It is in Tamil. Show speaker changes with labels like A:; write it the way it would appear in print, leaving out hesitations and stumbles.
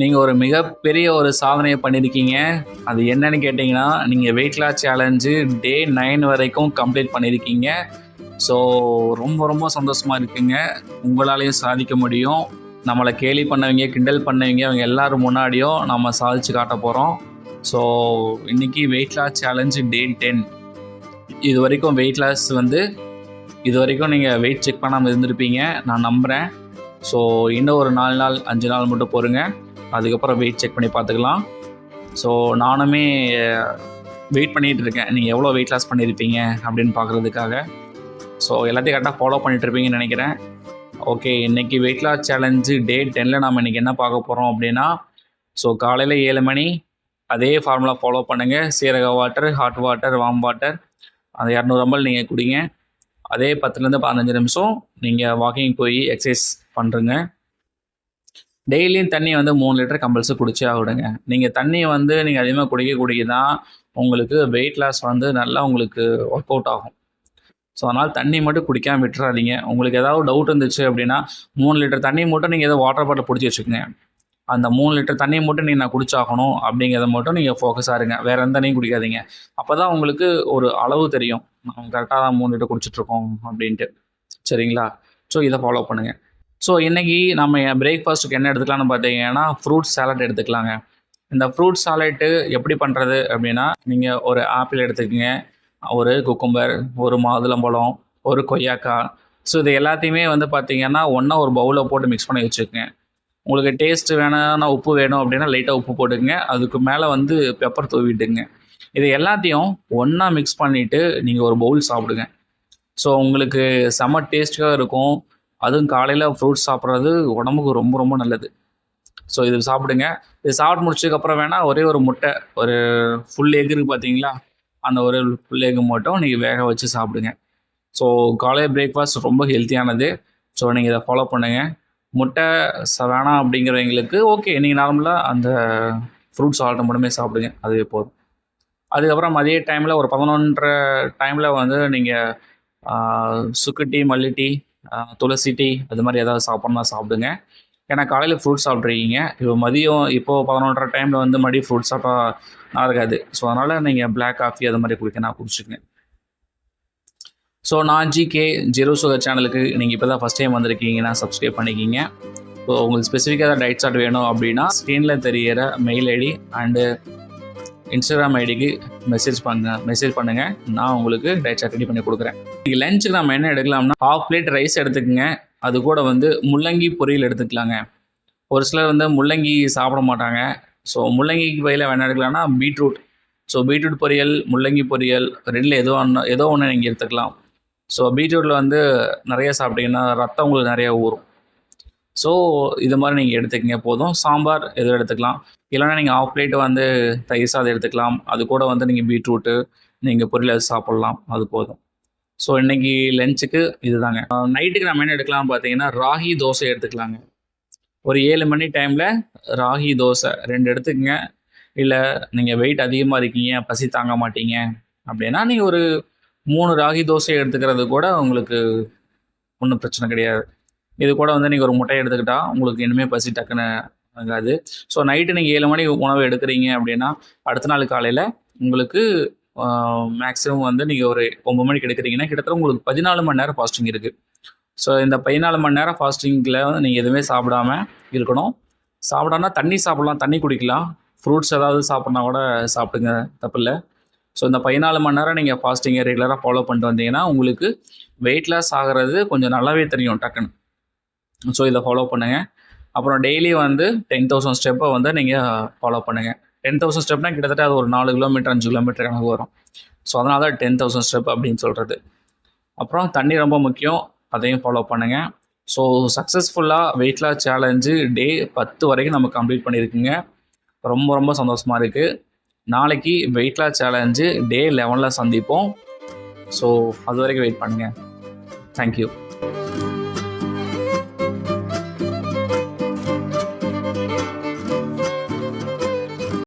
A: நீங்க ஒரு மிகப்பெரிய ஒரு சாதனைய பண்ணியிருக்கீங்க. அது என்னன்னு கேட்டீங்கன்னா, நீங்க வெயிட் லாஸ் சேலஞ்சு டே 9 வரைக்கும் கம்ப்ளீட் பண்ணியிருக்கீங்க. ஸோ ரொம்ப ரொம்ப சந்தோஷமா இருக்குங்க. உங்களாலயும் சாதிக்க முடியும். நம்மள கேலி பண்ணவங்க, கிண்டல் பண்ணவங்க அவங்க எல்லாரும் முன்னாடியும் நம்ம சாதிச்சு காட்ட போறோம். ஸோ இன்னைக்கு வெயிட் லாஸ் சேலஞ்சு டே 10. இதுவரைக்கும் வெயிட் லாஸ் வந்து இதுவரைக்கும் நீங்க வெயிட் செக் பண்ணாம இருந்திருப்பீங்க. நான் நம்புறேன். ஸோ இன்னும் ஒரு 4 நாள், 5 நாள் மட்டும் பொறுங்க. அதுக்கப்புறம் வெயிட் செக் பண்ணி பார்த்துக்கலாம். ஸோ நானுமே வெயிட் பண்ணிகிட்டு இருக்கேன், நீங்கள் எவ்வளோ வெயிட் லாஸ் பண்ணியிருப்பீங்க அப்படின்னு பார்க்குறதுக்காக. ஸோ எல்லாத்தையும் கரெக்டாக ஃபாலோ பண்ணிகிட்ருப்பீங்கன்னு நினைக்கிறேன். ஓகே, இன்றைக்கி வெயிட் லாஸ் சேலஞ்சு டே 10ல் நம்ம இன்றைக்கி என்ன பார்க்க போகிறோம் அப்படின்னா, ஸோ காலையில் 7 மணி அதே ஃபார்முலா ஃபாலோ பண்ணுங்கள். சீரக water, hot water, warm water அந்த 200 ml நீங்கள் குடிங்க. அதே 10லேருந்து 15 நிமிஷம் நீங்கள் வாக்கிங் போய் எக்ஸசைஸ் பண்ணுறங்க. டெய்லியும் தண்ணி வந்து 3 லிட்டர் கம்பல்சரி குடிச்சே ஆகிடுங்க. நீங்கள் தண்ணியை வந்து நீங்கள் அதிகமாக குடிக்க தான் உங்களுக்கு வெயிட் லாஸ் வந்து நல்லா உங்களுக்கு ஒர்க் அவுட் ஆகும். ஸோ அதனால் தண்ணி மட்டும் குடிக்காமல் விட்டுறாதீங்க. உங்களுக்கு ஏதாவது டவுட் இருந்துச்சு அப்படின்னா 3 லிட்டர் தண்ணி மட்டும் நீங்கள் ஏதோ வாட்டர் பாட்டில் பிடிச்சி வச்சுக்கோங்க. அந்த 3 லிட்டர் தண்ணி மட்டும் நான் குடிச்சாகணும் அப்படிங்கிறத மட்டும் நீங்கள் ஃபோக்கஸாக இருங்க. வேறு எந்த தண்ணியும் குடிக்காதீங்க. அப்போ தான் உங்களுக்கு ஒரு அளவு தெரியும், நம்ம கரெக்டாக தான் 3 லிட்டர் குடிச்சிட்ருக்கோம் அப்படின்ட்டு. சரிங்களா? ஸோ இதை ஃபாலோ பண்ணுங்கள். ஸோ இன்றைக்கி நம்ம பிரேக்ஃபாஸ்ட்டுக்கு என்ன எடுத்துக்கலாம்னு பார்த்தீங்கன்னா, ஃப்ரூட் சாலட் எடுத்துக்கலாங்க. இந்த ஃப்ரூட் சாலட்டு எப்படி பண்ணுறது அப்படின்னா, நீங்கள் ஒரு ஆப்பிள் எடுத்துக்கங்க, ஒரு குக்கும்பர், ஒரு மாதுளம்பழம், ஒரு கொய்யாக்காய். ஸோ இது எல்லாத்தையுமே வந்து பார்த்தீங்கன்னா ஒன்றா ஒரு பவுலில் போட்டு மிக்ஸ் பண்ணி வச்சுக்கோங்க. உங்களுக்கு டேஸ்ட்டு வேணும்னா உப்பு வேணும் அப்படின்னா லைட்டாக உப்பு போட்டுக்கங்க. அதுக்கு மேலே வந்து பெப்பர் தூவிட்டுங்க. இது எல்லாத்தையும் ஒன்றா மிக்ஸ் பண்ணிவிட்டு நீங்கள் ஒரு பவுல் சாப்பிடுங்க. ஸோ உங்களுக்கு செம்ம டேஸ்ட்டாக இருக்கும். அதுவும் காலையில் ஃப்ரூட்ஸ் சாப்பிட்றது உடம்புக்கு ரொம்ப ரொம்ப நல்லது. ஸோ இது சாப்பிடுங்க. இது சாப்பிட்டு முடிச்சதுக்கப்புறம் வேணால் ஒரே ஒரு முட்டை, ஒரு ஃபுல் எக் இருக்குது பார்த்தீங்களா, அந்த ஒரு ஃபுல் எக் மட்டும் நீங்கள் வேக வச்சு சாப்பிடுங்க. ஸோ காலை பிரேக்ஃபாஸ்ட் ரொம்ப ஹெல்த்தியானது. ஸோ நீங்கள் இதை ஃபாலோ பண்ணுங்கள். முட்டை வேணாம் அப்படிங்கிறவங்களுக்கு ஓகே, நீங்கள் நார்மலாக அந்த ஃப்ரூட் சால்ட்டை மட்டுமே சாப்பிடுங்க, அதுவே போதும். அதுக்கப்புறம் மதிய டைமில் ஒரு 11:30 டைமில் வந்து நீங்கள் சுக்கு டீ, மல்லி டீ, துளசி டீ அது மாதிரி ஏதாவது சாப்பிட்ணுன்னா சாப்பிடுங்க. ஏன்னா காலையில் ஃப்ரூட் சாப்பிட்ருக்கீங்க. இப்போ மதியம் இப்போது 11:30 டைமில் வந்து மறுபடியும் ஃப்ரூட் சாப்பிட்டா நல்லா இருக்காது. ஸோ அதனால் நீங்கள் பிளாக் காஃபி அது மாதிரி குடிச்சுக்கங்க. ஸோ நான் ஜிகே ஜீரோ சுகர் சேனலுக்கு நீங்கள் இப்போ தான் ஃபஸ்ட் டைம் வந்திருக்கீங்கன்னா சப்ஸ்கிரைப் பண்ணிக்கிங்க. ஸோ உங்களுக்கு ஸ்பெசிஃபிக்காக ஏதாவது டயட் சார்ட் வேணும் அப்படின்னா ஸ்க்ரீனில் தெரிகிற மெயில் ஐடி அண்டு இன்ஸ்டாகிராம் ஐடிக்கு மெசேஜ் பண்ணுங்கள். நான் உங்களுக்கு டயட் சார்ட் ரெடி பண்ணி கொடுக்குறேன். இன்றைக்கி லஞ்சுக்கு நம்ம என்ன எடுக்கலாம்னா, 1/2 பிளேட் ரைஸ் எடுத்துக்கோங்க. அது கூட வந்து முள்ளங்கி பொரியல் எடுத்துக்கலாங்க. ஒரு சிலர் வந்து முள்ளங்கி சாப்பிட மாட்டாங்க. ஸோ முள்ளங்கிக்கு பதிலாக வேணா எடுக்கலாம்னா பீட்ரூட். ஸோ பீட்ரூட் பொரியல், முள்ளங்கி பொரியல் 2ல் ஏதோ ஒன்று நீங்கள் எடுத்துக்கலாம். ஸோ பீட்ரூட்டில் வந்து நிறைய சாப்பிட்டீங்கன்னா ரத்தம் உங்களுக்கு நிறையா ஊறும். ஸோ இது மாதிரி நீங்கள் எடுத்துக்கங்க போதும். சாம்பார் எதுவும் எடுத்துக்கலாம். இல்லைனா நீங்கள் 1/2 பிளேட்டு வந்து தயிர் சாதம் எடுத்துக்கலாம். அது கூட வந்து நீங்கள் பீட்ரூட்டு நீங்கள் பொரியல் சாப்பிட்லாம், அது போதும். ஸோ இன்றைக்கி லஞ்சுக்கு இது தாங்க. நைட்டுக்கு நம்ம என்ன எடுக்கலாம்னு பார்த்தீங்கன்னா, ராகி தோசை எடுத்துக்கலாங்க. ஒரு 7 மணி டைமில் ராகி தோசை 2 எடுத்துக்கங்க. இல்லை நீங்கள் வெயிட் அதிகமாக இருக்கீங்க, பசி தாங்க மாட்டீங்க அப்படின்னா நீங்கள் ஒரு 3 ராகி தோசை எடுத்துக்கிறது கூட உங்களுக்கு ஒன்றும் பிரச்சனை கிடையாது. இது கூட வந்து நீங்கள் ஒரு முட்டையை எடுத்துக்கிட்டால் உங்களுக்கு இனிமேல் பசி டக்குன்னு ஆகாது. ஸோ நைட்டு நீங்கள் 7 மணிக்கு உணவு எடுக்கிறீங்க அப்படின்னா அடுத்த நாள் காலையில் உங்களுக்கு மேக்ஸிமம் வந்து நீங்கள் ஒரு 9 மணிக்கு எடுக்கிறீங்கன்னா கிட்டத்தட்ட உங்களுக்கு 14 மணி நேரம் ஃபாஸ்டிங் இருக்குது. ஸோ இந்த 14 மணி நேரம் ஃபாஸ்டிங்கில் வந்து நீங்கள் எதுவுமே சாப்பிடாம இருக்கணும். சாப்பிடாம தண்ணி சாப்பிட்லாம், தண்ணி குடிக்கலாம். ஃப்ரூட்ஸ் ஏதாவது சாப்பிட்னா கூட சாப்பிடுங்க, தப்பில்லை. ஸோ இந்த 14 மணி நேரம் நீங்கள் ஃபாஸ்டிங்கை ரெகுலராக ஃபாலோ பண்ணிட்டு வந்தீங்கன்னா உங்களுக்கு வெயிட் லாஸ் ஆகிறது கொஞ்சம் நல்லாவே தெரியும் டக்குன்னு. ஸோ இதை ஃபாலோ பண்ணுங்கள். அப்புறம் டெய்லி வந்து 10,000 ஸ்டெப்பை வந்து நீங்கள் ஃபாலோ பண்ணுங்கள். 10,000 ஸ்டெப்னால் கிட்டத்தட்ட அது ஒரு 4 கிலோமீட்டர் 5 கிலோமீட்டர் கணக்கு வரும். ஸோ அதனால தான் 10,000 ஸ்டெப் அப்படின்னு சொல்கிறது. அப்புறம் தண்ணி ரொம்ப முக்கியம், அதையும் ஃபாலோ பண்ணுங்கள். ஸோ சக்ஸஸ்ஃபுல்லாக வெயிட் லாஸ் சேலஞ்சு டே 10 வரைக்கும் நம்ம கம்ப்ளீட் பண்ணியிருக்குங்க. ரொம்ப ரொம்ப சந்தோஷமாக இருக்குது. நாளைக்கு வெயிட் லாஸ் சேலஞ்சு டே 11ல் சந்திப்போம். ஸோ அது வரைக்கும் வெயிட் பண்ணுங்கள். தேங்க்யூ.